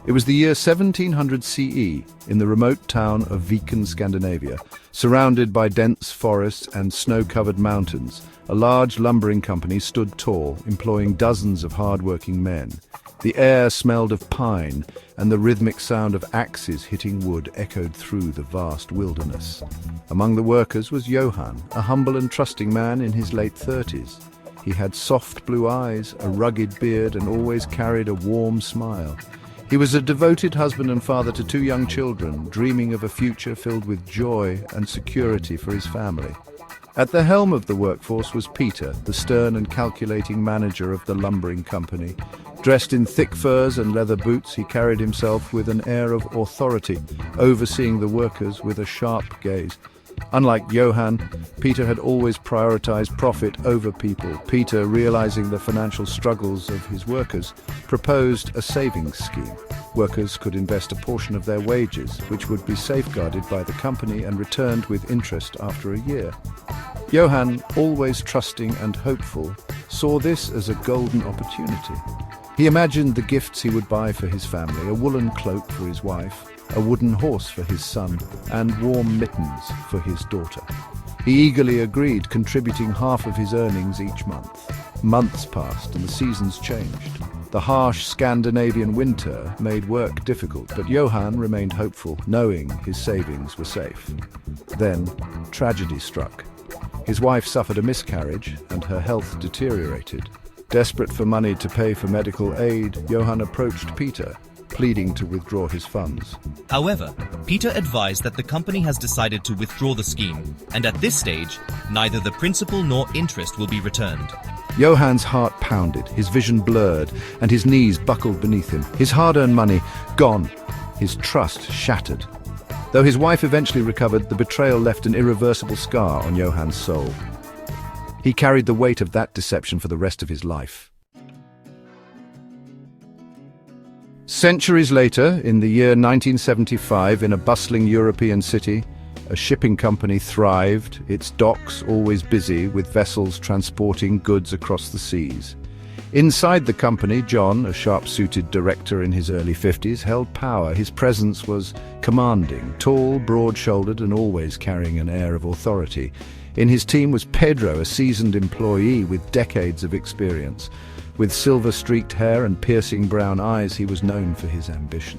It was the year 1700 CE in the remote town of Viken, Scandinavia. Surrounded by dense forests and snow-covered mountains, a large lumbering company stood tall, employing dozens of hard-working men. The air smelled of pine, and the rhythmic sound of axes hitting wood echoed through the vast wilderness. Among the workers was Johan, a humble and trusting man in his late 30s. He had soft blue eyes, a rugged beard, and always carried a warm smile. He was a devoted husband and father to 2 young children, dreaming of a future filled with joy and security for his family. At the helm of the workforce was Peter, the stern and calculating manager of the lumbering company. Dressed in thick furs and leather boots, he carried himself with an air of authority, overseeing the workers with a sharp gaze. Unlike Johan, Peter had always prioritized profit over people. Peter, realizing the financial struggles of his workers, proposed a savings scheme. Workers could invest a portion of their wages, which would be safeguarded by the company and returned with interest after a year. Johan, always trusting and hopeful, saw this as a golden opportunity. He imagined the gifts he would buy for his family: a woolen cloak for his wife, a wooden horse for his son, and warm mittens for his daughter. He eagerly agreed, contributing half of his earnings each month. Months passed and the seasons changed. The harsh Scandinavian winter made work difficult, but Johan remained hopeful, knowing his savings were safe. Then, tragedy struck. His wife suffered a miscarriage and her health deteriorated. Desperate for money to pay for medical aid, Johan approached Peter, pleading to withdraw his funds. However, Peter advised that the company has decided to withdraw the scheme, and at this stage, neither the principal nor interest will be returned. Johan's heart pounded, his vision blurred, and his knees buckled beneath him. His hard-earned money gone, his trust shattered. Though his wife eventually recovered, the betrayal left an irreversible scar on Johan's soul. He carried the weight of that deception for the rest of his life. Centuries later, in the year 1975, in a bustling European city, a shipping company thrived, its docks always busy with vessels transporting goods across the seas. Inside the company, John, a sharp-suited director in his early 50s, held power. His presence was commanding, tall, broad-shouldered, and always carrying an air of authority. In his team was Pedro, a seasoned employee with decades of experience. With silver-streaked hair and piercing brown eyes, he was known for his ambition.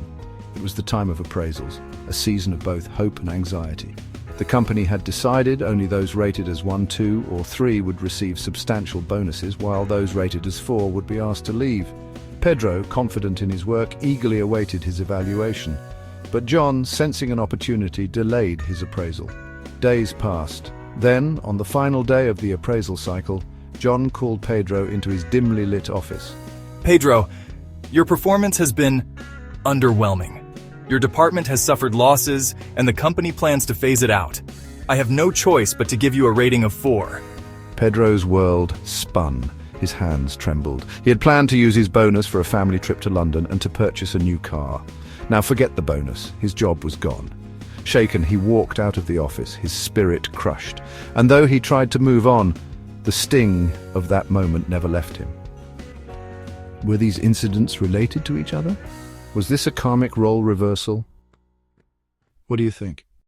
It was the time of appraisals, a season of both hope and anxiety. The company had decided only those rated as 1, 2, or 3 would receive substantial bonuses, while those rated as 4 would be asked to leave. Pedro, confident in his work, eagerly awaited his evaluation. But John, sensing an opportunity, delayed his appraisal. Days passed. Then, on the final day of the appraisal cycle, John called Pedro into his dimly lit office. Pedro, your performance has been underwhelming. Your department has suffered losses, and the company plans to phase it out. I have no choice but to give you a rating of 4. Pedro's world spun. His hands trembled. He had planned to use his bonus for a family trip to London and to purchase a new car. Now forget the bonus. His job was gone. Shaken, he walked out of the office, his spirit crushed. And though he tried to move on, the sting of that moment never left him. Were these incidents related to each other? Was this a karmic role reversal? What do you think?